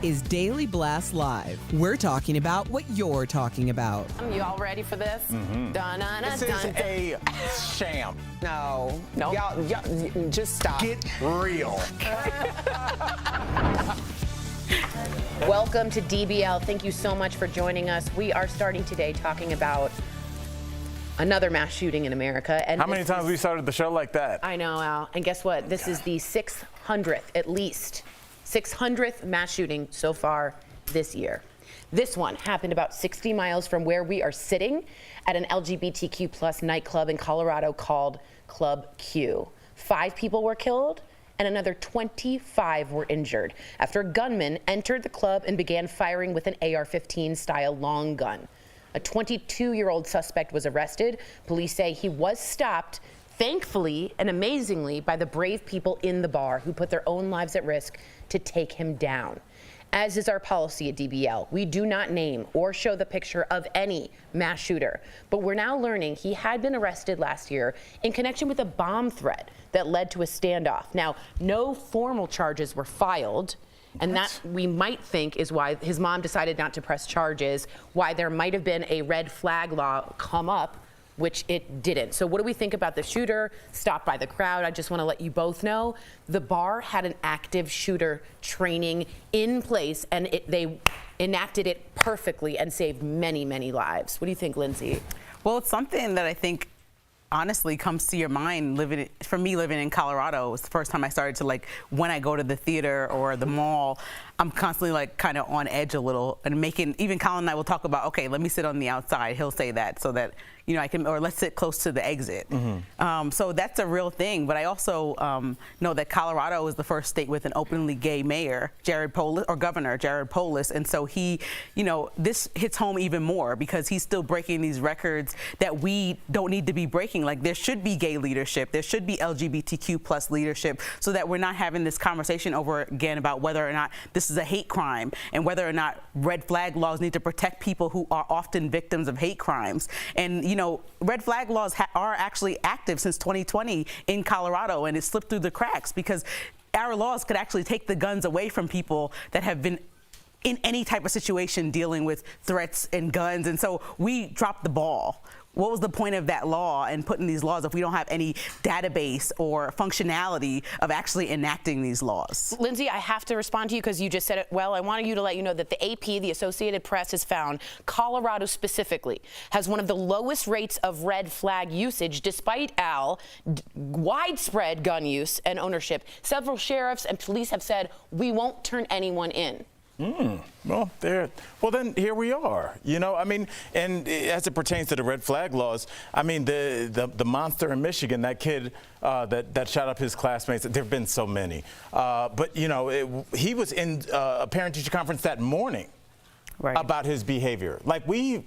is Daily Blast Live. We're talking about what you're talking about. You all ready for this? This is a sham. No. Nope. Y'all, just stop. Get real. Welcome to DBL. Thank you so much for joining us. We are starting today talking about another mass shooting in America. And how many times we started the show like that? I know, Al. And guess what? This is the 600th, at least, 600th mass shooting so far this year. This one happened about 60 miles from where we are sitting at an LGBTQ plus nightclub in Colorado called Club Q. 5 people were killed and another 25 were injured after a gunman entered the club and began firing with an AR-15 style long gun. A 22-year-old suspect was arrested. Police say he was stopped, thankfully and amazingly, by the brave people in the bar who put their own lives at risk to take him down. As is our policy at DBL, we do not name or show the picture of any mass shooter, but we're now learning he had been arrested last year in connection with a bomb threat that led to a standoff. Now, no formal charges were filed, and that we might think is why his mom decided not to press charges, why there might have been a red flag law come up, which it didn't. So what do we think about the shooter stopped by the crowd? I just want to let you both know the bar had an active shooter training in place, and they enacted it perfectly and saved many, many lives. What do you think, Lindsay? Well, it's something that I think honestly comes to your mind for me living in Colorado. It was the first time I started to, like, when I go to the theater or the mall, I'm constantly like kind of on edge a little and even Colin and I will talk about, okay, let me sit on the outside. He'll say that so that, you know, I can, or let's sit close to the exit. So that's a real thing. But I also know that Colorado is the first state with an openly gay mayor, Governor Jared Polis. And so he, you know, this hits home even more because he's still breaking these records that we don't need to be breaking. Like, there should be gay leadership. There should be LGBTQ plus leadership so that we're not having this conversation over again about whether or not this is a hate crime and whether or not red flag laws need to protect people who are often victims of hate crimes. And, you know, red flag laws are actually active since 2020 in Colorado, and it slipped through the cracks because our laws could actually take the guns away from people that have been in any type of situation dealing with threats and guns. And so we dropped the ball. What was the point of that law and putting these laws if we don't have any database or functionality of actually enacting these laws? Lindsay, I have to respond to you because you just said it well. I wanted you to let you know that the AP, the Associated Press, has found Colorado specifically has one of the lowest rates of red flag usage despite widespread gun use and ownership. Several sheriffs and police have said we won't turn anyone in. Well, then here we are. You know, I mean, and as it pertains to the red flag laws, I mean, the monster in Michigan, that kid that shot up his classmates. There have been so many, but you know, he was in a parent-teacher conference that morning. Right. About his behavior. Like, we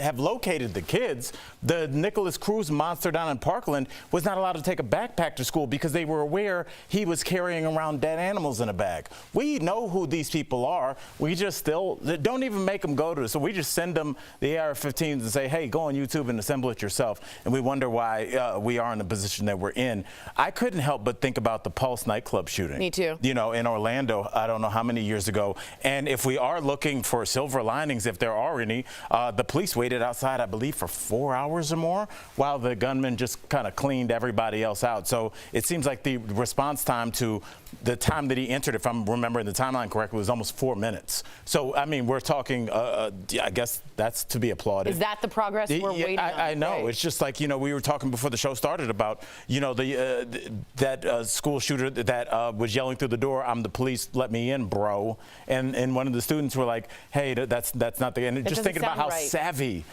have located the kids. The Nicholas Cruz monster down in Parkland was not allowed to take a backpack to school because they were aware he was carrying around dead animals in a bag. We know who these people are. We just still don't even make them go to it. So we just send them the AR-15s and say, hey, go on YouTube and assemble it yourself. And we wonder why we are in the position that we're in. I couldn't help but think about the Pulse nightclub shooting. Me too. You know, in Orlando, I don't know how many years ago. And if we are looking for silver linings, if there are any, the police waited outside, I believe, for 4 hours or more while the gunman just kind of cleaned everybody else out. So it seems like the response time to the time that he entered, if I'm remembering the timeline correctly, was almost 4 minutes. So, I mean, we're talking, I guess that's to be applauded. Is that the progress we're waiting on? I know. Right. It's just like, you know, we were talking before the show started about, you know, that school shooter that was yelling through the door, I'm the police, let me in, bro. And one of the students were like, hey, that's not the, and just thinking about how savvy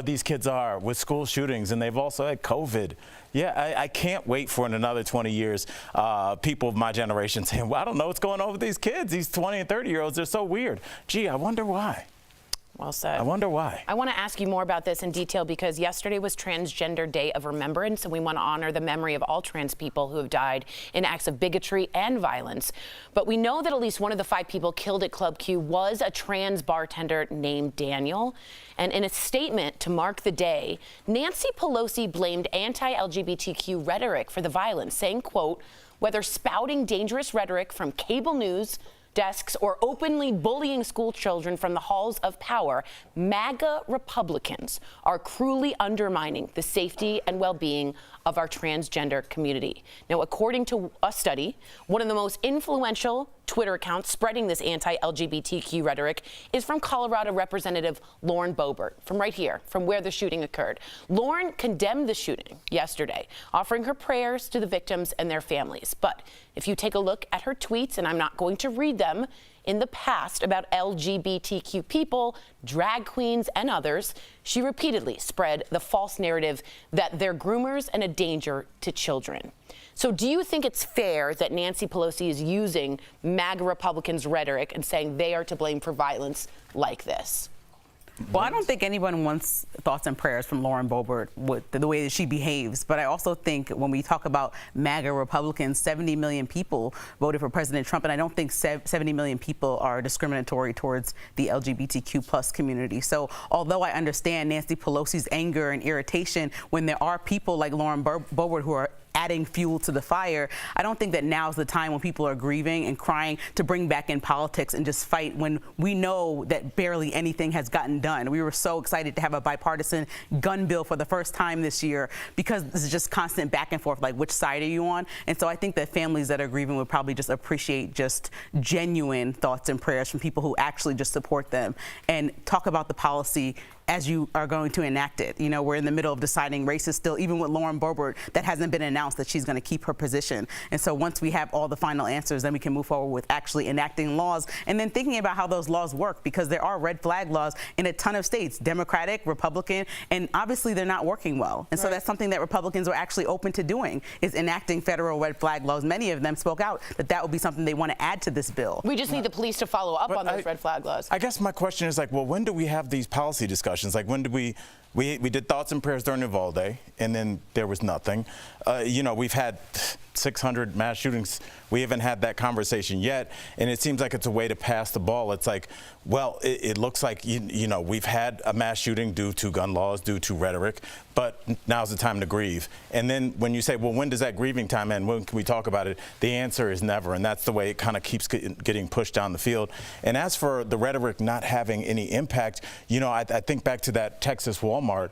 these kids are with school shootings, and they've also had COVID. Yeah, I can't wait for in another 20 years, people of my generation saying, well, I don't know what's going on with these kids. These 20 and 30-year-olds, they're so weird. Gee, I wonder why. Well said. I wonder why. I want to ask you more about this in detail because yesterday was Transgender Day of Remembrance, and we want to honor the memory of all trans people who have died in acts of bigotry and violence. But we know that at least one of the 5 people killed at Club Q was a trans bartender named Daniel. And in a statement to mark the day, Nancy Pelosi blamed anti-LGBTQ rhetoric for the violence, saying, quote, whether spouting dangerous rhetoric from cable news desks, or openly bullying school children from the halls of power, MAGA Republicans are cruelly undermining the safety and well-being of our transgender community. Now, according to a study, one of the most influential Twitter accounts spreading this anti-LGBTQ rhetoric is from Colorado Representative Lauren Boebert, from right here, from where the shooting occurred. Lauren condemned the shooting yesterday, offering her prayers to the victims and their families. But if you take a look at her tweets, and I'm not going to read them, in the past about LGBTQ people, drag queens, and others, she repeatedly spread the false narrative that they're groomers and a danger to children. So do you think it's fair that Nancy Pelosi is using MAGA Republicans' rhetoric and saying they are to blame for violence like this? Well, I don't think anyone wants thoughts and prayers from Lauren Boebert with the way that she behaves. But I also think when we talk about MAGA Republicans, 70 million people voted for President Trump. And I don't think 70 million people are discriminatory towards the LGBTQ plus community. So although I understand Nancy Pelosi's anger and irritation when there are people like Lauren Boebert who are adding fuel to the fire, I don't think that now's the time when people are grieving and crying to bring back in politics and just fight when we know that barely anything has gotten done. We were so excited to have a bipartisan gun bill for the first time this year because this is just constant back and forth, like which side are you on? And so I think that families that are grieving would probably just appreciate just genuine thoughts and prayers from people who actually just support them and talk about the policy as you are going to enact it. You know, we're in the middle of deciding races still, even with Lauren Boebert, that hasn't been announced that she's going to keep her position. And so once we have all the final answers, then we can move forward with actually enacting laws and then thinking about how those laws work, because there are red flag laws in a ton of states, Democratic, Republican, and obviously they're not working well. And so that's something that Republicans are actually open to doing, is enacting federal red flag laws. Many of them spoke out that that would be something they want to add to this bill. We just need the police to follow up on those red flag laws. I guess my question is like, well, when do we have these policy discussions? Like, when did we did thoughts and prayers during Uvalde, and then there was nothing. You know, we've had 600 mass shootings. We haven't had that conversation yet, and it seems like it's a way to pass the ball. It's like, well, it looks like, you know, we've had a mass shooting due to gun laws, due to rhetoric, but now's the time to grieve. And then when you say, well, when does that grieving time end? When can we talk about it? The answer is never, and that's the way it kind of keeps getting pushed down the field. And as for the rhetoric not having any impact, you know, I think back to that Texas Walmart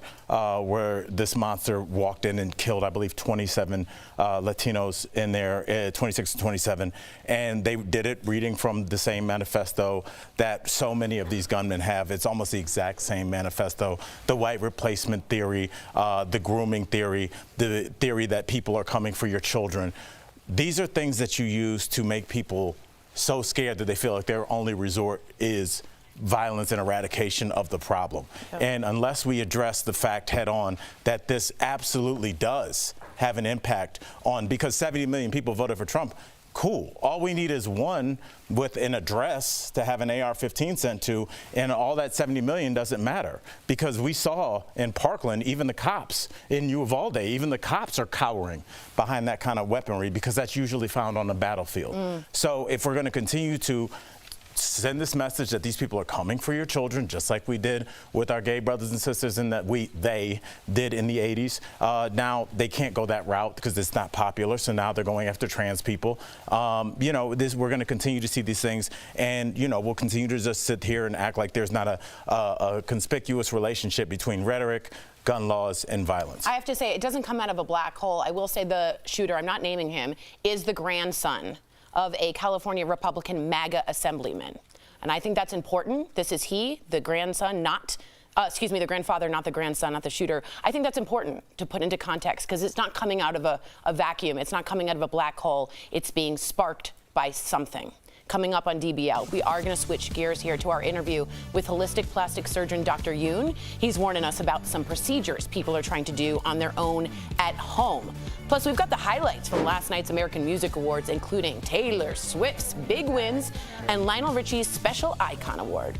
where this monster walked in and killed, I believe, 27 Latinos in there, 26 and 27, and they did it reading from the same manifesto that so many of these gunmen have. It's almost the exact same manifesto. The white replacement theory, the grooming theory, the theory that people are coming for your children. These are things that you use to make people so scared that they feel like their only resort is violence and eradication of the problem. And unless we address the fact head on that this absolutely does have an impact on, because 70 million people voted for Trump, cool. All we need is one with an address to have an AR-15 sent to, and all that 70 million doesn't matter. Because we saw in Parkland, even the cops, in Uvalde, even the cops are cowering behind that kind of weaponry because that's usually found on the battlefield. So if we're going to continue to send this message that these people are coming for your children, just like we did with our gay brothers and sisters, and that they did in the 80s. Now they can't go that route because it's not popular, so now they're going after trans people. You know, we're going to continue to see these things, and you know, we'll continue to just sit here and act like there's not a conspicuous relationship between rhetoric, gun laws, and violence. I have to say, it doesn't come out of a black hole. I will say the shooter, I'm not naming him, is the grandson of a California Republican MAGA assemblyman. And I think that's important. This is he, the grandson, not, the grandfather, not the grandson, not the shooter. I think that's important to put into context because it's not coming out of a vacuum. It's not coming out of a black hole. It's being sparked by something. Coming up on DBL, we are going to switch gears here to our interview with holistic plastic surgeon Dr. Yoon. He's warning us about some procedures people are trying to do on their own at home. Plus, we've got the highlights from last night's American Music Awards, including Taylor Swift's big wins and Lionel Richie's Special Icon Award.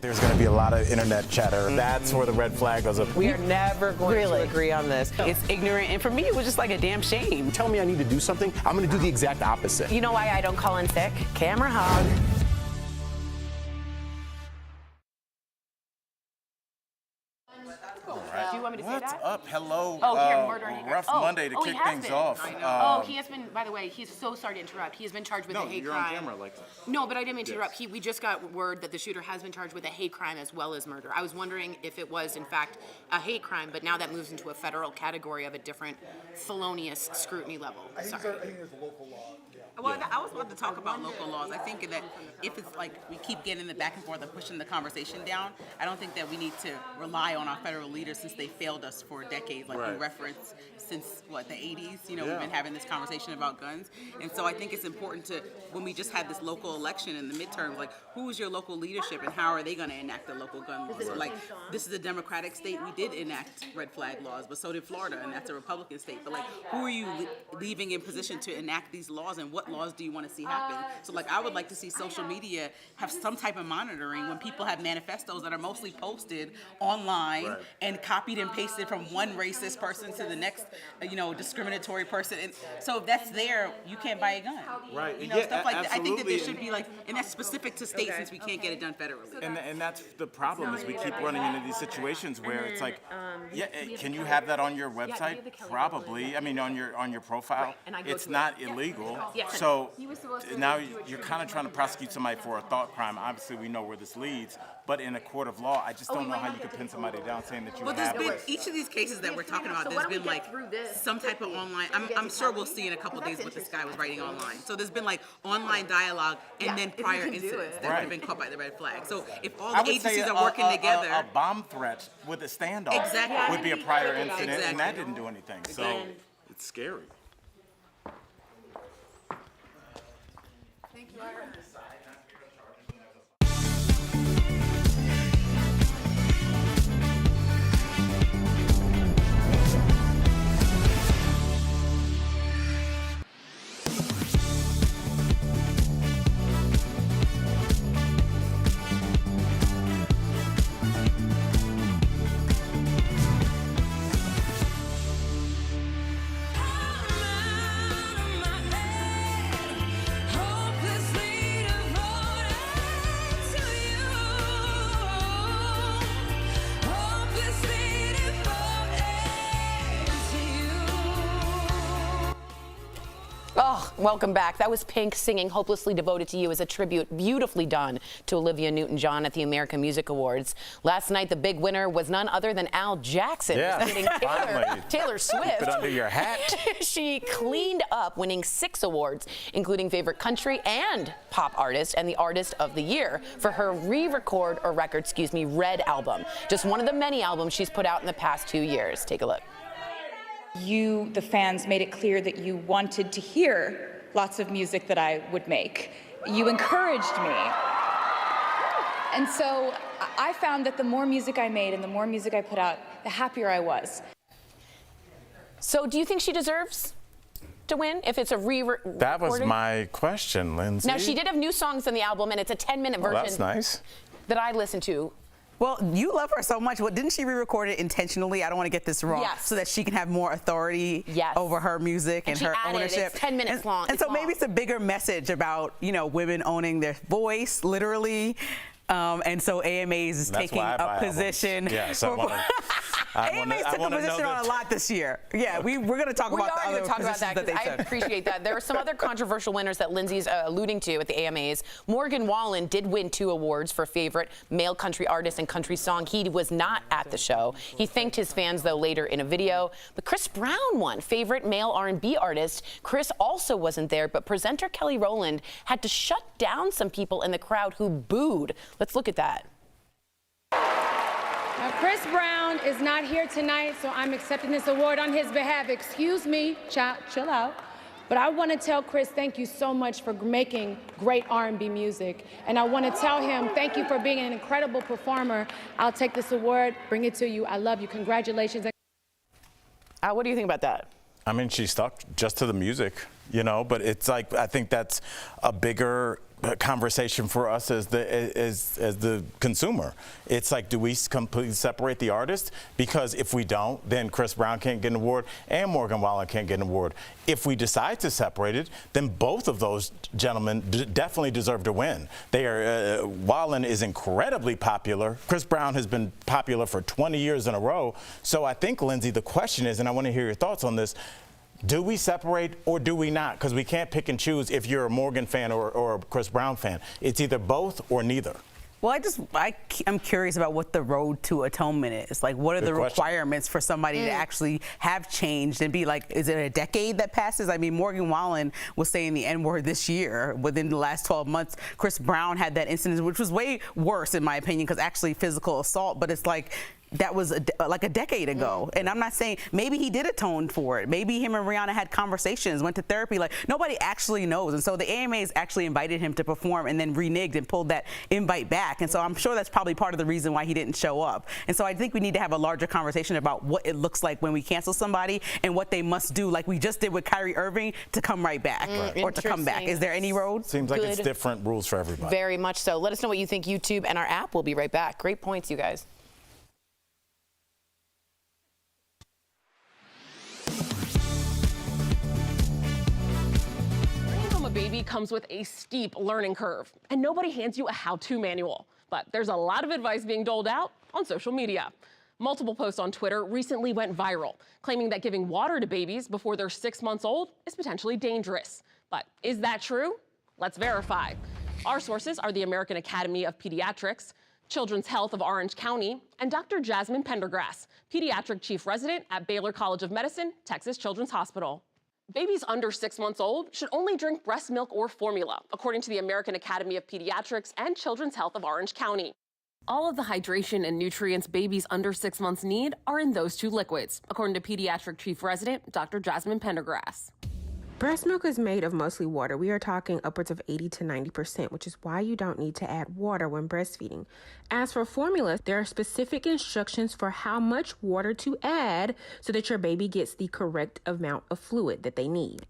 There's going to be a lot of internet chatter. That's where the red flag goes up. We are never going to agree on this. It's ignorant, and for me, it was just like a damn shame. Tell me I need to do something, I'm going to do the exact opposite. You know why I don't call in sick? Camera hog. Do you want want me to say What's that? up? Hello. Oh, here, murder and hate crime. Rough Monday to he kick has things been. off. He has been, by the way, he's so sorry to interrupt. He has been charged with a No, hate you're crime. on camera like that. No, but I didn't mean to interrupt. We just got word that the shooter has been charged with a hate crime as well as murder. I was wondering if it was, in fact, a hate crime, but now that moves into a federal category of a different felonious scrutiny level. Sorry. I think it's a local law. Well, I was about to talk about local laws. I think that if it's like we keep getting the back and forth and pushing the conversation down, I don't think that we need to rely on our federal leaders since they failed us for decades. Like you referenced, since what, the 80s, you know, we've been having this conversation about guns. And so I think it's important to, when we just had this local election in the midterms, like who is your local leadership and how are they going to enact the local gun laws? So like this is a Democratic state, we did enact red flag laws, but so did Florida, and that's a Republican state. But like who are you leaving in position to enact these laws, and what laws do you want to see happen? So like I would like to see social media have some type of monitoring when people have manifestos that are mostly posted online and copied and pasted from one racist person to the next, you know, discriminatory person. And so if that's there, you can't buy a gun. Right. You know, stuff like that. I think that there should be like, and that's specific to states since we can't get it done federally. And that's the problem is we keep running into these situations where it's like, can you have that on your website? Probably. I mean, on your profile. It's not illegal. So now you're kind of trying to prosecute somebody for a thought crime. Obviously, we know where this leads. But in a court of law, I just don't know how you could pin somebody down saying that you Well, have there's been it. each of these cases that we're talking about. There's been like some type of online. I'm sure we'll see in a couple of days what this guy was writing online. So there's been like online dialogue and then prior incidents that would have been caught by the red flag. So if all the agencies are working together, a bomb threat with a standoff would be a prior incident, and that didn't do anything. So it's scary. Oh, welcome back. That was Pink singing Hopelessly Devoted to You as a tribute beautifully done to Olivia Newton-John at the American Music Awards. Last night, the big winner was none other than Al Jackson, hitting Taylor Swift. Keep it under your hat. She cleaned up, winning 6 awards, including Favorite Country and Pop Artist and the Artist of the Year for her Red album. Just one of the many albums she's put out in the past 2 years. Take a look. You, the fans, made it clear that you wanted to hear lots of music that I would make. You encouraged me. And so I found that the more music I made and the more music I put out, the happier I was. So do you think she deserves to win if it's a re-recording? That was my question, Lindsay. Now, she did have new songs on the album, and it's a 10-minute version. That's nice. That I listened to. Well, you love her so much. Well, didn't she re-record it intentionally? I don't want to get this wrong. Yes. So that she can have more authority over her music and her ownership. It's 10 minutes long. And so maybe it's a bigger message about, you know, women owning their voice, literally. And so AMAs is taking a position. Yes, AMAs took a position on a lot this year. Yeah, we're going to talk about the other positions that they took. I appreciate that. There are some other controversial winners that Lindsay's alluding to at the AMAs. Morgan Wallen did win 2 awards for Favorite Male Country Artist and Country Song. He was not at the show. He thanked his fans, though, later in a video. But Chris Brown won Favorite Male R&B Artist. Chris also wasn't there, but presenter Kelly Rowland had to shut down some people in the crowd who booed. Let's look at that. Now, Chris Brown is not here tonight, so I'm accepting this award on his behalf. Excuse me, chill out. But I want to tell Chris, thank you so much for making great R&B music. And I want to tell him, thank you for being an incredible performer. I'll take this award, bring it to you. I love you. Congratulations. What do you think about that? I mean, she stuck just to the music, you know, but it's like, I think that's a bigger conversation for us as the consumer. It's like, do we completely separate the artist? Because if we don't, then Chris Brown can't get an award and Morgan Wallen can't get an award. If we decide to separate it, then both of those gentlemen definitely deserve to win. They are Wallen is incredibly popular. Chris Brown has been popular for 20 years in a row. So I think, Lindsay, the question is, and I want to hear your thoughts on this, do we separate or do we not? Because we can't pick and choose if you're a Morgan fan or a Chris Brown fan. It's either both or neither. Well, I'm curious about what the road to atonement is. Like, what are the requirements for somebody to actually have changed and be like, is it a decade that passes? I mean, Morgan Wallen was saying the N-word this year within the last 12 months. Chris Brown had that incident, which was way worse, in my opinion, because actually physical assault. But it's like, that was like a decade ago. And I'm not saying, maybe he did atone for it. Maybe him and Rihanna had conversations, went to therapy. Like, nobody actually knows. And so the AMAs actually invited him to perform and then reneged and pulled that invite back. And so I'm sure that's probably part of the reason why he didn't show up. And so I think we need to have a larger conversation about what it looks like when we cancel somebody and what they must do, like we just did with Kyrie Irving, to come right back or to come back. Is there any road? Seems like it's different rules for everybody. Very much so. Let us know what you think, YouTube and our app. We'll be right back. Great points, you guys. Baby comes with a steep learning curve, and nobody hands you a how-to manual. But there's a lot of advice being doled out on social media. Multiple posts on Twitter recently went viral, claiming that giving water to babies before they're 6 months old is potentially dangerous. But is that true? Let's verify. Our sources are the American Academy of Pediatrics, Children's Health of Orange County, and Dr. Jasmine Pendergrass, pediatric chief resident at Baylor College of Medicine, Texas Children's Hospital. Babies under 6 months old should only drink breast milk or formula, according to the American Academy of Pediatrics and Children's Health of Orange County. All of the hydration and nutrients babies under 6 months need are in those two liquids, according to pediatric chief resident Dr. Jasmine Pendergrass. Breast milk is made of mostly water. We are talking upwards of 80 to 90%, which is why you don't need to add water when breastfeeding. As for formula, there are specific instructions for how much water to add so that your baby gets the correct amount of fluid that they need.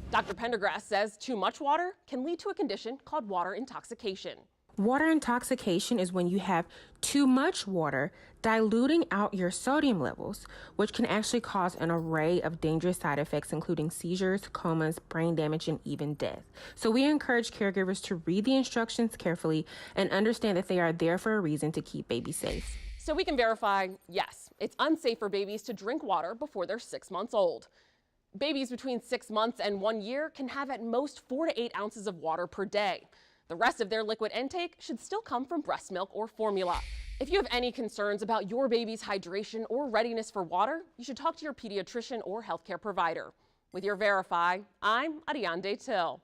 Dr. Pendergrass says too much water can lead to a condition called water intoxication. Water intoxication is when you have too much water diluting out your sodium levels, which can actually cause an array of dangerous side effects, including seizures, comas, brain damage, and even death. So we encourage caregivers to read the instructions carefully and understand that they are there for a reason to keep babies safe. So we can verify, yes, it's unsafe for babies to drink water before they're 6 months old. Babies between 6 months and 1 year can have at most 4 to 8 ounces of water per day. The rest of their liquid intake should still come from breast milk or formula. If you have any concerns about your baby's hydration or readiness for water, you should talk to your pediatrician or healthcare provider. With your Verify, I'm Ariande Till.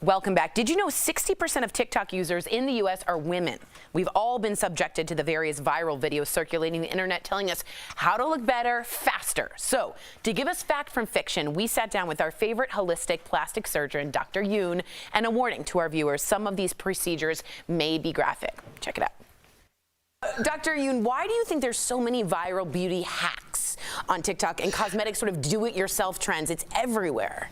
Welcome back. Did you know 60% of TikTok users in the U.S. are women? We've all been subjected to the various viral videos circulating the internet telling us how to look better, faster. So, to give us fact from fiction, we sat down with our favorite holistic plastic surgeon, Dr. Yoon, and a warning to our viewers, some of these procedures may be graphic. Check it out. Dr. Yoon, why do you think there's so many viral beauty hacks on TikTok and cosmetic sort of do-it-yourself trends? It's everywhere.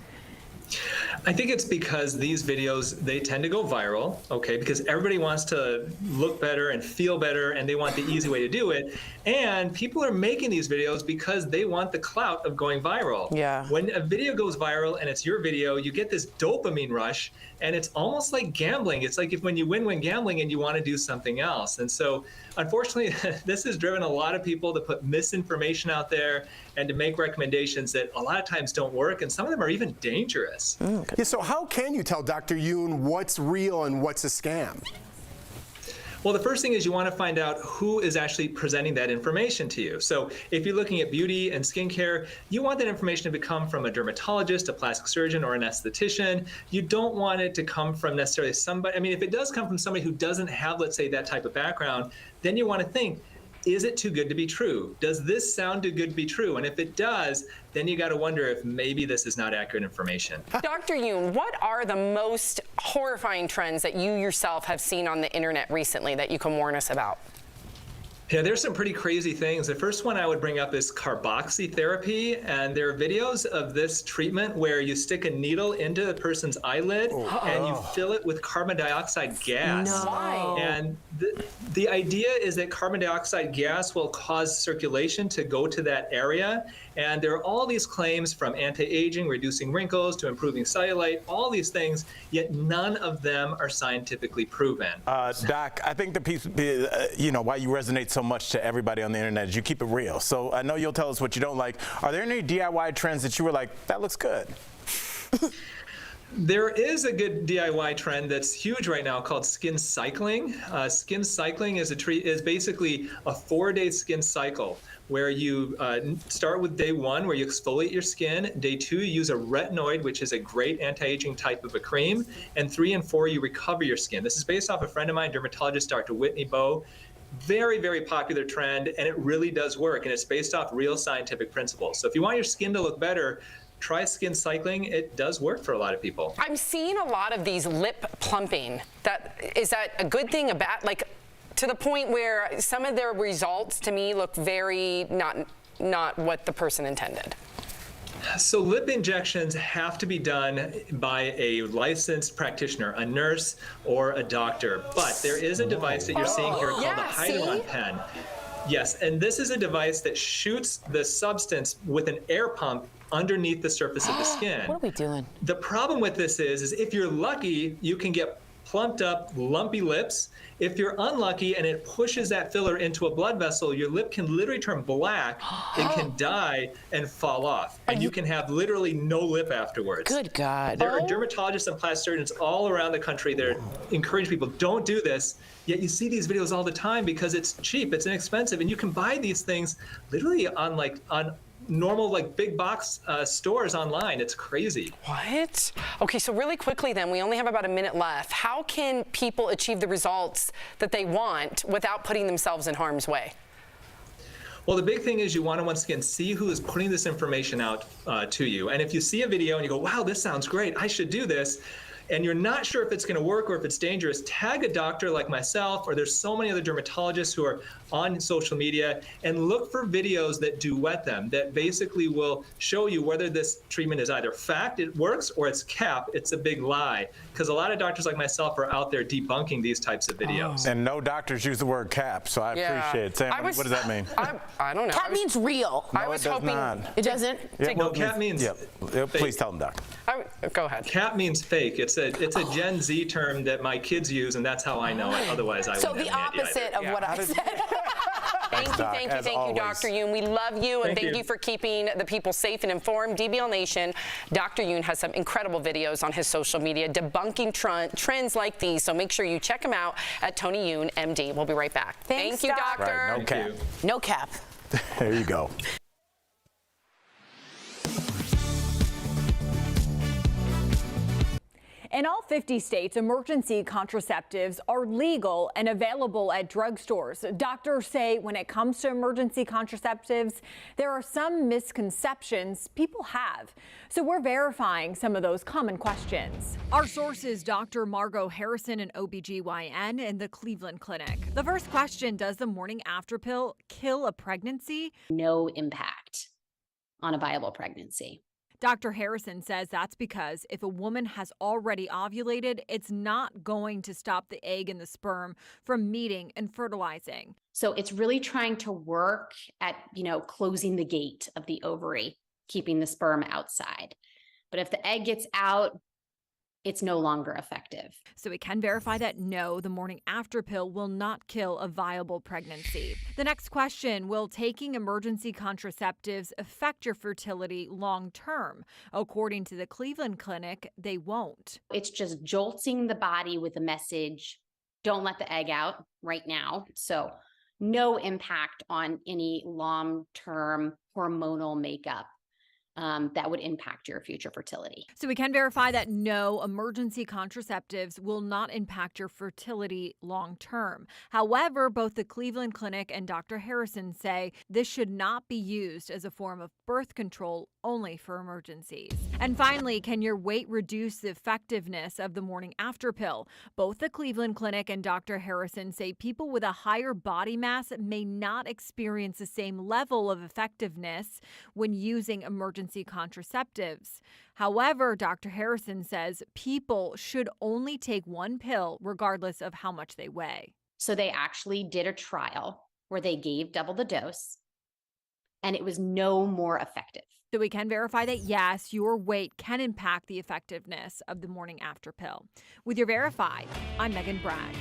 I think it's because these videos, they tend to go viral, okay, because everybody wants to look better and feel better, and they want the easy way to do it. And people are making these videos because they want the clout of going viral. Yeah. When a video goes viral and it's your video, you get this dopamine rush, and it's almost like gambling. It's like when you win gambling and you want to do something else. And so, unfortunately, this has driven a lot of people to put misinformation out there and to make recommendations that a lot of times don't work, and some of them are even dangerous. Yeah, so how can you tell Dr. Yoon what's real and what's a scam? Well, the first thing is you want to find out who is actually presenting that information to you. So if you're looking at beauty and skincare, you want that information to come from a dermatologist, a plastic surgeon, or an esthetician. You don't want it to come from necessarily somebody. I mean, if it does come from somebody who doesn't have, let's say, that type of background, then you want to think, is it too good to be true? Does this sound too good to be true? And if it does, then you got to wonder if maybe this is not accurate information. Dr. Yoon, what are the most horrifying trends that you yourself have seen on the internet recently that you can warn us about? Yeah, there's some pretty crazy things. The first one I would bring up is carboxy therapy, and there are videos of this treatment where you stick a needle into the person's eyelid and you fill it with carbon dioxide gas. No. And the idea is that carbon dioxide gas will cause circulation to go to that area. And there are all these claims from anti-aging, reducing wrinkles, to improving cellulite, all these things, yet none of them are scientifically proven. Doc, I think the piece, why you resonate so much to everybody on the internet is you keep it real. So I know you'll tell us what you don't like. Are there any DIY trends that you were like, that looks good? There is a good DIY trend that's huge right now called skin cycling. Skin cycling is basically a 4-day skin cycle where you start with day 1 where you exfoliate your skin. Day 2, you use a retinoid, which is a great anti-aging type of a cream. And 3 and 4, you recover your skin. This is based off a friend of mine, dermatologist Dr. Whitney Bowe. Very, very popular trend, and it really does work, and it's based off real scientific principles. So if you want your skin to look better, try skin cycling. It does work for a lot of people. I'm seeing a lot of these lip plumping. Is that a good thing, a bad, like to the point where some of their results to me look very not what the person intended? So lip injections have to be done by a licensed practitioner, a nurse or a doctor. But there is a device that you're seeing here called a Hydron pen. Yes, and this is a device that shoots the substance with an air pump underneath the surface of the skin. What are we doing? The problem with this is if you're lucky, you can get plumped up, lumpy lips. If you're unlucky and it pushes that filler into a blood vessel, your lip can literally turn black, it can die and fall off. And you can have literally no lip afterwards. Good God. There are dermatologists and plastic surgeons all around the country that are encouraging people, don't do this. Yet you see these videos all the time because it's cheap, it's inexpensive, and you can buy these things literally on normal big box stores online. It's crazy. What? Okay, so really quickly then, we only have about a minute left. How can people achieve the results that they want without putting themselves in harm's way? Well, the big thing is you want to, once again, see who is putting this information out to you. And if you see a video and you go, wow, this sounds great, I should do this, and you're not sure if it's going to work or if it's dangerous, tag a doctor like myself, or there's so many other dermatologists who are on social media, and look for videos that duet them, that basically will show you whether this treatment is either fact, it works, or it's cap, it's a big lie. Because a lot of doctors like myself are out there debunking these types of videos. And no doctors use the word cap, so I appreciate it. Sam, what does that mean? I don't know. Cap means real. No, I was it does hoping not. It doesn't? No, cap means Please tell them, Doc. Go ahead. Cap means fake. It's a Gen Z term that my kids use, and that's how I know it. Otherwise, I wouldn't So the have any idea opposite of either. what I said. Thank you, Dr. Yoon. We love you, and thank you for keeping the people safe and informed. DBL Nation, Dr. Yoon has some incredible videos on his social media debunking trends like these, so make sure you check him out at Tony Yoon, MD. We'll be right back. Thanks, Thank you, Doc. Doctor. Right, no cap. No cap. There you go. In all 50 states, emergency contraceptives are legal and available at drugstores. Doctors say when it comes to emergency contraceptives, there are some misconceptions people have. So we're verifying some of those common questions. Our source is Dr. Margot Harrison, an OBGYN in the Cleveland Clinic. The first question, does the morning after pill kill a pregnancy? No impact on a viable pregnancy. Dr. Harrison says that's because if a woman has already ovulated, it's not going to stop the egg and the sperm from meeting and fertilizing. So it's really trying to work at, closing the gate of the ovary, keeping the sperm outside. But if the egg gets out, it's no longer effective. So we can verify that no, the morning after pill will not kill a viable pregnancy. The next question, will taking emergency contraceptives affect your fertility long term? According to the Cleveland Clinic, they won't. It's just jolting the body with a message, don't let the egg out right now. So no impact on any long-term hormonal makeup that would impact your future fertility. So we can verify that no, emergency contraceptives will not impact your fertility long term. However, both the Cleveland Clinic and Dr. Harrison say this should not be used as a form of birth control, only for emergencies. And finally, can your weight reduce the effectiveness of the morning after pill? Both the Cleveland Clinic and Dr. Harrison say people with a higher body mass may not experience the same level of effectiveness when using emergency contraceptives. However, Dr. Harrison says people should only take one pill regardless of how much they weigh. So they actually did a trial where they gave double the dose, and it was no more effective. So we can verify that, yes, your weight can impact the effectiveness of the morning after pill. With your Verified, I'm Megan Bragg.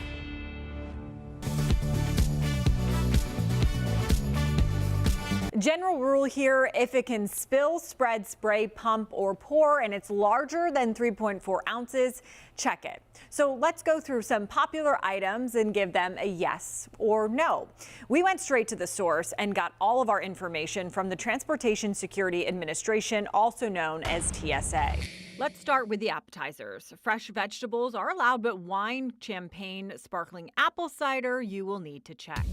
General rule here, if it can spill, spread, spray, pump, or pour, and it's larger than 3.4 ounces, check it. So let's go through some popular items and give them a yes or no. We went straight to the source and got all of our information from the Transportation Security Administration, also known as TSA. Let's start with the appetizers. Fresh vegetables are allowed, but wine, champagne, sparkling apple cider, you will need to check.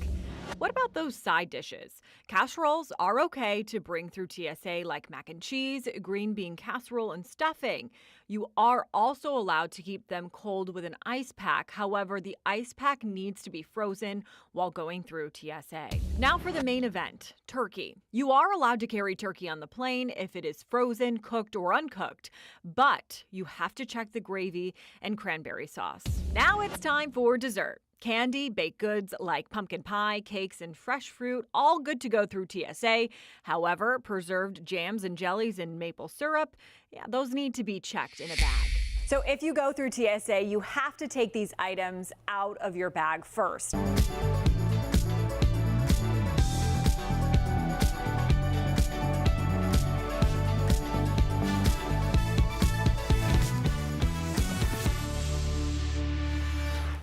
What about those side dishes? Casseroles are okay to bring through TSA, like mac and cheese, green bean casserole, and stuffing. You are also allowed to keep them cold with an ice pack. However, the ice pack needs to be frozen while going through TSA. Now for the main event, turkey. You are allowed to carry turkey on the plane if it is frozen, cooked, or uncooked, but you have to check the gravy and cranberry sauce. Now it's time for dessert. Candy, baked goods like pumpkin pie, cakes, and fresh fruit, all good to go through TSA. However, preserved jams and jellies and maple syrup, those need to be checked in a bag. So if you go through TSA, you have to take these items out of your bag first.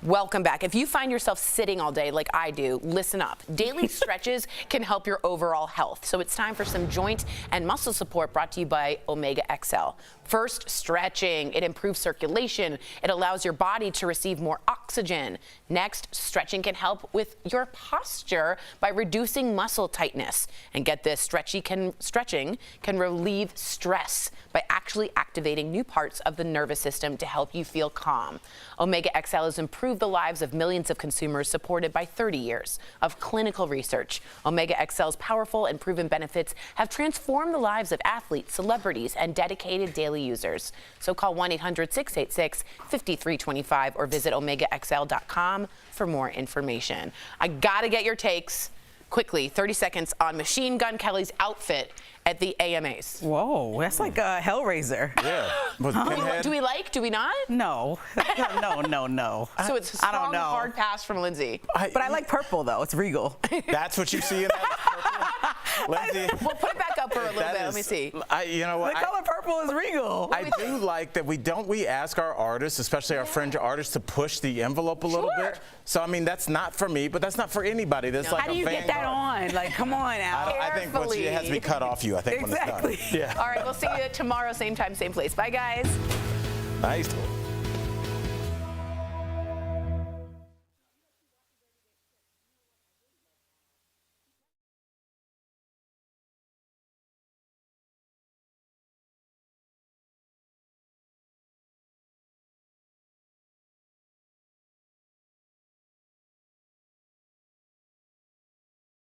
Welcome back. If you find yourself sitting all day like I do, listen up. Daily stretches can help your overall health. So it's time for some joint and muscle support brought to you by Omega XL. First, stretching. It improves circulation. It allows your body to receive more oxygen. Next, stretching can help with your posture by reducing muscle tightness. And get this, stretching can relieve stress by actually activating new parts of the nervous system to help you feel calm. Omega XL has improved the lives of millions of consumers, supported by 30 years of clinical research. Omega XL's powerful and proven benefits have transformed the lives of athletes, celebrities, and dedicated daily users. So call 1-800-686-5325 or visit omegaxl.com for more information. I gotta get your takes quickly, 30 seconds, on Machine Gun Kelly's outfit at the AMAs. Whoa, that's like a Hellraiser. Yeah. Do we like? Do we not? No. No. So it's a strong, hard pass from Lindsay. But I like purple, though. It's regal. That's what you see in that purple? Lindsay? We'll put it back up for a little bit. Let me see. You know what? The color purple is regal. I do like that we ask our artists, especially our fringe artists, to push the envelope a little bit. So, I mean, that's not for me, but that's not for anybody. That's like How do you get that on? Like, come on, Al. I think once it has to be cut off you, I think, exactly. when it's done. Yeah. All right, we'll see you tomorrow, same time, same place. Bye, guys. Nice.